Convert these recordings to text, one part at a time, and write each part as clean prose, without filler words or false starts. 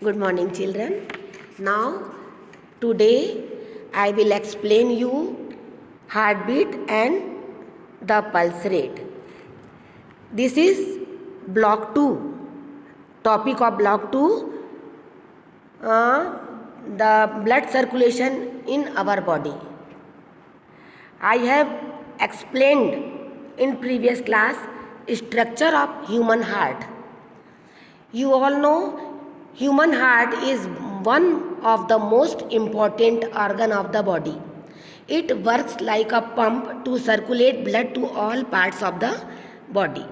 Good morning, children. Now, today I will explain you heartbeat and the pulse rate. This is block 2. Topic of block 2, the blood circulation in our body. I have explained in previous class structure of human heart. You all know human heart is one of the most important organ of the body. It works like a pump to circulate blood to all parts of the body.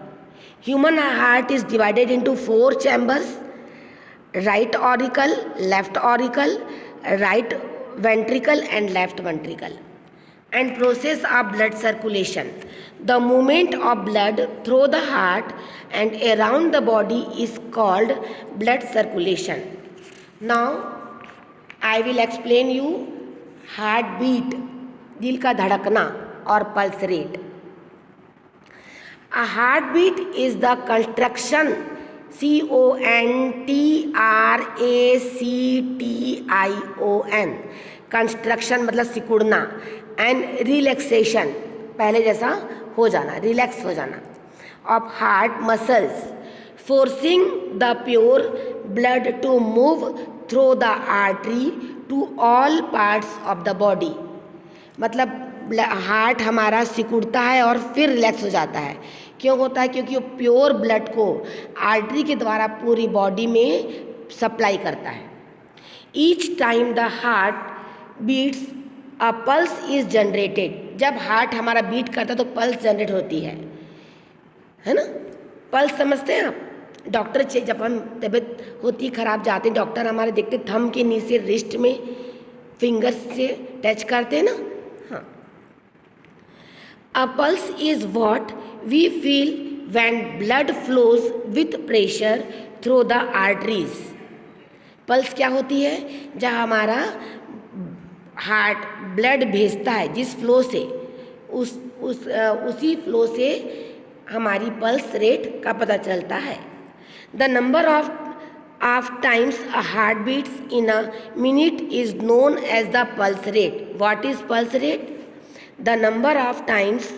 Human heart is divided into 4 chambers: right auricle, left auricle, right ventricle and left ventricle. And process of blood circulation. The movement of blood through the heart and around the body is called blood circulation. Now I will explain you heartbeat, दिल का धड़कना और pulse rate. A heartbeat is the construction CONTRACTION, construction मतलब सिकुड़ना, and relaxation पहले जैसा हो जाना, relax हो जाना, of heart muscles forcing the pure blood to move through the artery to all parts of the body. मतलब हार्ट हमारा सिकुड़ता है और फिर रिलैक्स हो जाता है. क्यों होता है? क्योंकि वो प्योर ब्लड को आर्टरी के द्वारा पूरी बॉडी में सप्लाई करता है. Each time the heart beats a pulse is generated. जब हार्ट हमारा बीट करता है तो पल्स जनरेट होती है ना. पल्स समझते हैं आप? डॉक्टर जब हम तबीयत होती खराब जाते हैं, डॉक्टर हमारे देखते थंब के नीचे रिस्ट में फिंगर्स से टच करते हैं ना. हाँ. A pulse is what we feel when blood flows with pressure through the arteries. Pulse क्या होती है? जब हमारा हार्ट ब्लड भेजता है जिस फ्लो से, उसी फ्लो से हमारी पल्स रेट का पता चलता है. The number of times a heart beats in a minute is known as the pulse rate. What is pulse rate? The number of times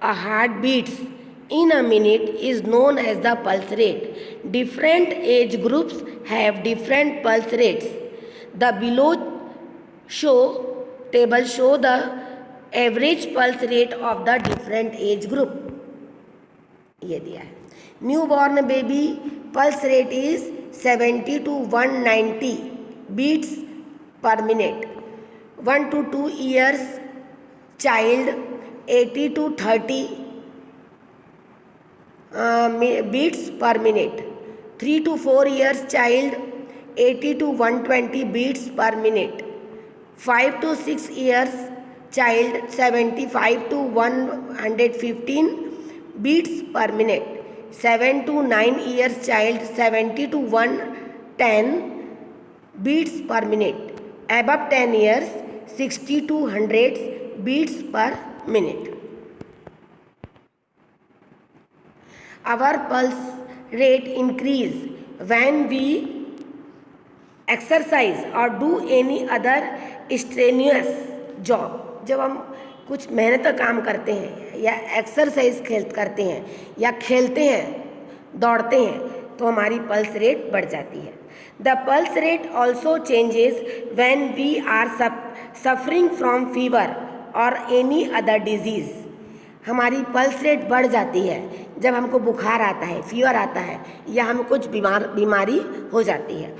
a heart beats in a minute is known as the pulse rate. Different age groups have different pulse rates. The below table show the average pulse rate of the different age group. ये दिया है. Newborn baby pulse rate is 70 to 190 beats per minute. 1 to 2 years child 80 to 30 beats per minute. 3 to 4 years child 80 to 120 beats per minute. 5 to 6 years child 75 to 115 beats per minute. 7 to 9 years child 70 to 110 beats per minute. Above 10 years 60 to 100 beats per minute. Our pulse rate increase when we exercise or do any other strenuous job. जब हम कुछ मेहनत का काम करते हैं या exercise करते हैं या खेलते हैं, दौड़ते हैं, तो हमारी पल्स रेट बढ़ जाती है. The pulse rate also changes when we are suffering from fever or any other disease. हमारी पल्स रेट बढ़ जाती है जब हमको बुखार आता है, फीवर आता है या हम कुछ बीमारी हो जाती है.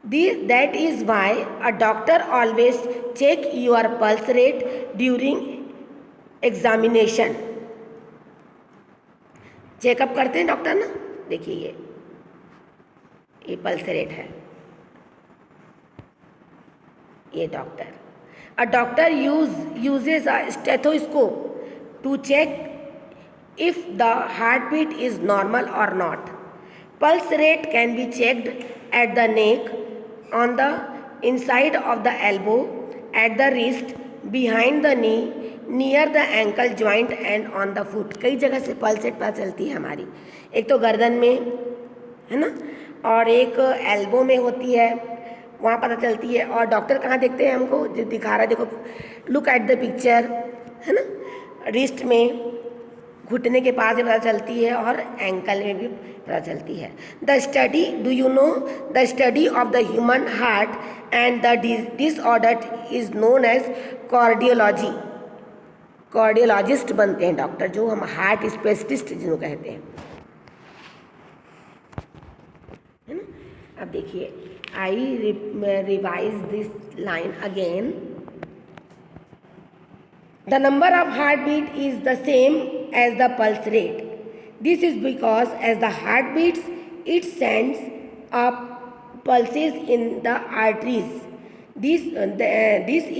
That is why a doctor always check your pulse rate during examination. Checkup करते हैं डॉक्टर ना. देखिए ये पल्स रेट है. ये doctor A doctor uses a stethoscope to check if the heartbeat is normal or not. Pulse rate can be checked at the neck, on the inside of the elbow, at the wrist, behind the knee, near the ankle joint and on the foot. कई जगह से pulse rate पता चलती है हमारी. एक तो गर्दन में है ना, और एक एल्बो में होती है, वहाँ पता चलती है। और डॉक्टर कहाँ देखते हैं हमको, जो दिखा रहा है देखो, लुक एट द पिक्चर, है ना, रिस्ट में, घुटने के पास भी पता चलती है और एंकल में भी पता चलती है। The study, do you know, the study of the human heart and the disorder is known as cardiology. Cardiologist बनते हैं डॉक्टर, जो हम हार्ट स्पेशलिस्ट जिनको कहते हैं, है ना। अब देखिए, I revise this line again. The number of heartbeat is the same as the pulse rate. This is because as the heart beats, it sends up pulses in the arteries. This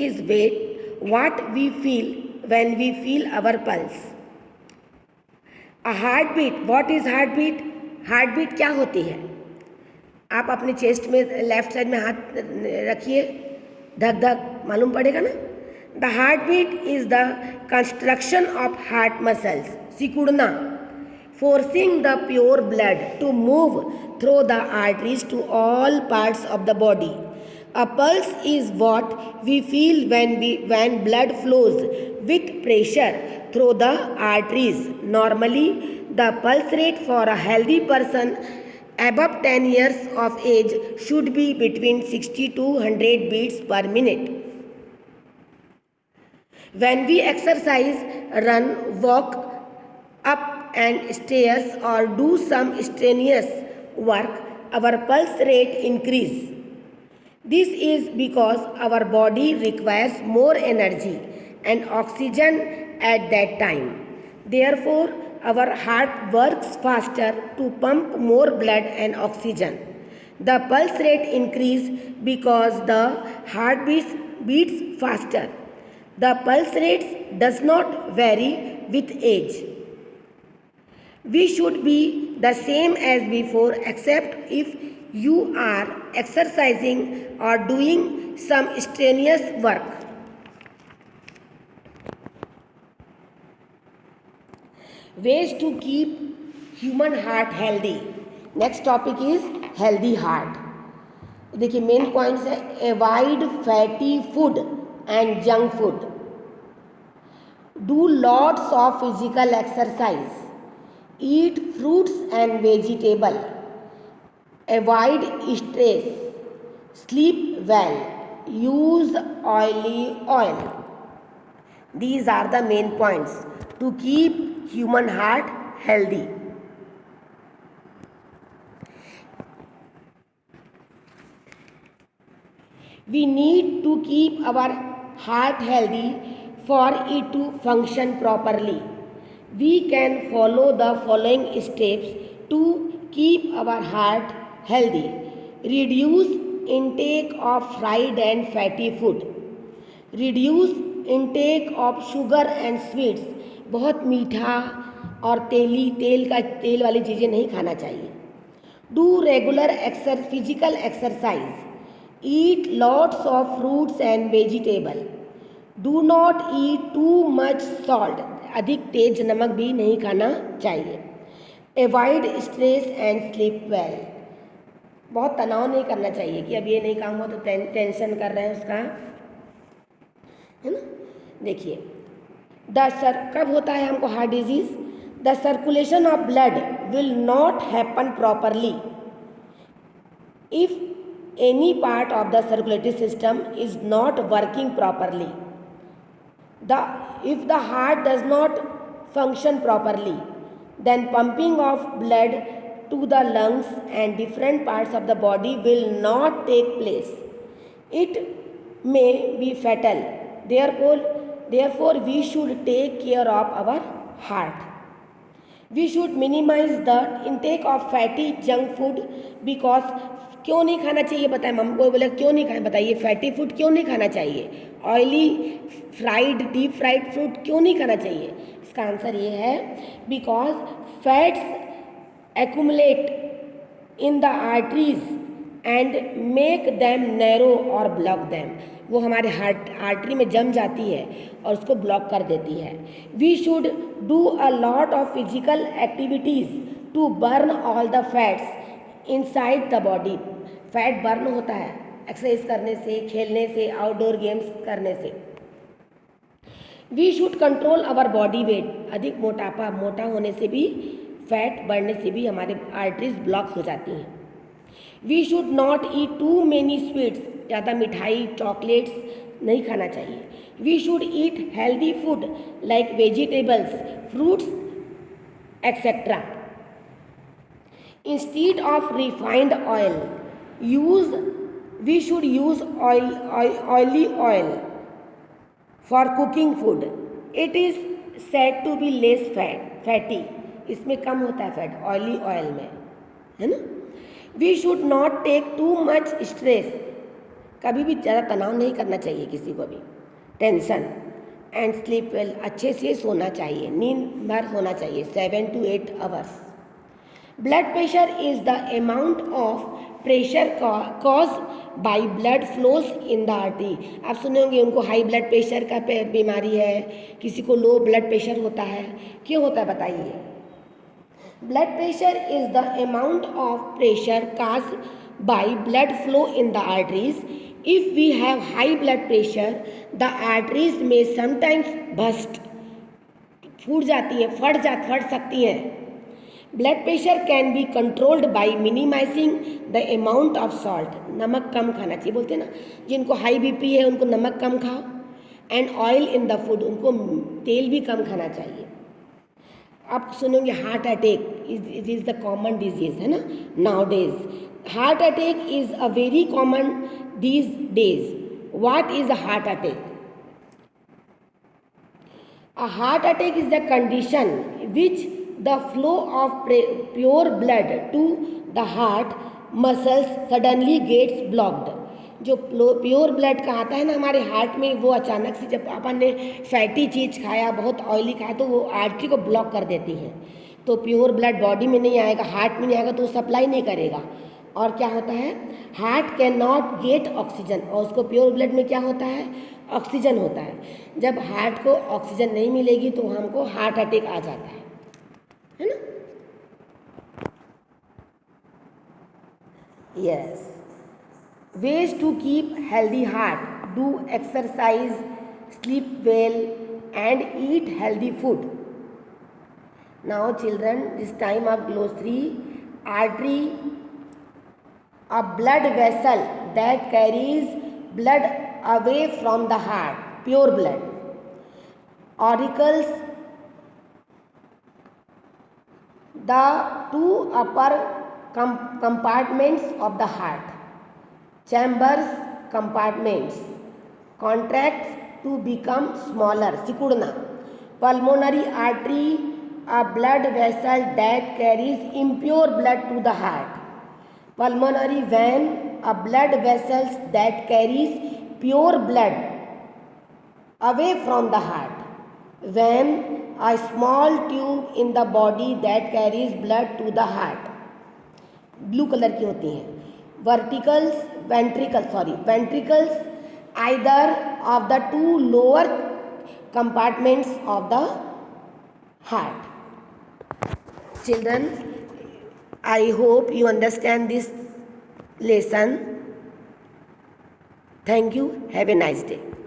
is what we feel when we feel our pulse. A heartbeat. What is heartbeat? Heartbeat क्या होती है? आप अपने chest में left side में हाथ रखिए, धक धक मालूम पड़ेगा ना। The heartbeat is the construction of heart muscles, सिकुड़ना, forcing the pure blood to move through the arteries to all parts of the body. A pulse is what we feel when blood flows with pressure through the arteries. Normally, the pulse rate for a healthy person above 10 years of age should be between 60 to 100 beats per minute. When we exercise, run, walk up and stairs or do some strenuous work, our pulse rate increases. This is because our body requires more energy and oxygen at that time. Therefore, our heart works faster to pump more blood and oxygen. The pulse rate increases because the heart beats faster. The pulse rate does not vary with age. We should be the same as before, except if you are exercising or doing some strenuous work. Ways to keep human heart healthy. Next topic is healthy heart. देखिए main points है, avoid fatty food and junk food. Do lots of physical exercise. Eat fruits and vegetables. Avoid stress. Sleep well. Use olive oil. These are the main points to keep human heart healthy. We need to keep our heart healthy for it to function properly. We can follow the following steps to keep our heart healthy. Reduce intake of fried and fatty food. Reduce intake of sugar and sweets. बहुत मीठा और तेल वाली चीज़ें नहीं खाना चाहिए. Do regular physical exercise. Eat lots of fruits and vegetables. Do not eat too much salt. अधिक तेज नमक भी नहीं खाना चाहिए. Avoid stress and sleep well. बहुत तनाव नहीं करना चाहिए कि अब ये नहीं खाऊंगा तो टेंशन कर रहे हैं उसका, है ना। देखिए, कब होता है हमको heart disease? The circulation of blood will not happen properly if any part of the circulatory system is not working properly. If the heart does not function properly, then pumping of blood to the lungs and different parts of the body will not take place. It may be fatal. Therefore, we should take care of our heart. We should minimize the intake of fatty junk food because क्यों नहीं खाना चाहिए बताएं। Mummy को बोले क्यों नहीं खाए, बताइए फैटी फूड क्यों नहीं खाना चाहिए, oily fried deep fried food क्यों नहीं खाना चाहिए? इसका आंसर ये है, because fats accumulate in the arteries and make them narrow और ब्लॉक देम। वो हमारे आर्टरी में जम जाती है और उसको ब्लॉक कर देती है. We should do a lot of physical activities to burn all the fats inside the body. Fat burn होता है एक्सरसाइज करने से, खेलने से, आउटडोर गेम्स करने से। We should control our body weight. अधिक मोटा होने से भी, फैट बढ़ने से भी हमारे आर्टरीज ब्लॉक हो जाती हैं। We should not eat too many sweets. ज़्यादा मिठाई, चॉकलेट्स नहीं खाना चाहिए। We should eat healthy food like vegetables, fruits etcetera. Instead of refined oil we should use oily oil for cooking food. It is said to be less fatty. इसमें कम होता है fat oily oil में, है ना। We should not take too much stress. कभी भी ज़्यादा तनाव नहीं करना चाहिए किसी को भी, टेंशन। And sleep well. अच्छे से सोना चाहिए, नींद भर सोना चाहिए, 7 to 8 hours. Blood pressure is the amount of pressure cause by blood flows in the artery. आप सुने होंगे उनको हाई ब्लड प्रेशर का बीमारी है, किसी को लो ब्लड प्रेशर होता है। क्यों होता है बताइए। Blood pressure is the amount of pressure cause by blood flow in the arteries. If we have high blood pressure the arteries में समटाइम्स बस्ट, फूट जाती है, फट सकती हैं। Blood pressure can be controlled by minimising the amount of salt. नमक कम खाना चाहिए, बोलते हैं ना जिनको हाई बीपी है उनको नमक कम खाओ। And oil in the food, उनको तेल भी कम खाना चाहिए। आप सुनेंगे heart attack it is the common disease, है ना now days. Heart attack is a very common these days. What is a heart attack? A heart attack is a condition which the flow of pure blood to the heart muscles suddenly gets blocked. जो pure blood का आता है ना हमारे heart में, वो अचानक से जब अपन ने फैटी चीज़ खाया, बहुत ऑयली खाया, तो वो आर्टरी को ब्लॉक कर देती है। तो प्योर ब्लड बॉडी में नहीं आएगा, हार्ट में नहीं आएगा, तो वो सप्लाई नहीं करेगा। और क्या होता है, heart can not gate oxygen. और उसको प्योर ब्लड में क्या होता है, ऑक्सीजन होता है। जब हार्ट को ऑक्सीजन नहीं मिलेगी तो हमको हार्ट अटैक आ जाता है ना। Yes. Ways to keep healthy heart: do exercise, sleep well and eat healthy food. Now children, this time of glossary. Artery, a blood vessel that carries blood away from the heart, pure blood. Auricles, the two upper compartments of the heart. Chambers, compartments, contract to become smaller, सिकुड़ना. Pulmonary artery, a blood vessel that carries impure blood to the heart. Pulmonary vein, a blood vessel that carries pure blood away from the heart. Vein, a small tube in the body that carries blood to the heart. Blue colour की होती हैं। ventricles, either of the two lower compartments of the heart. Children, I hope you understand this lesson. Thank you. Have a nice day.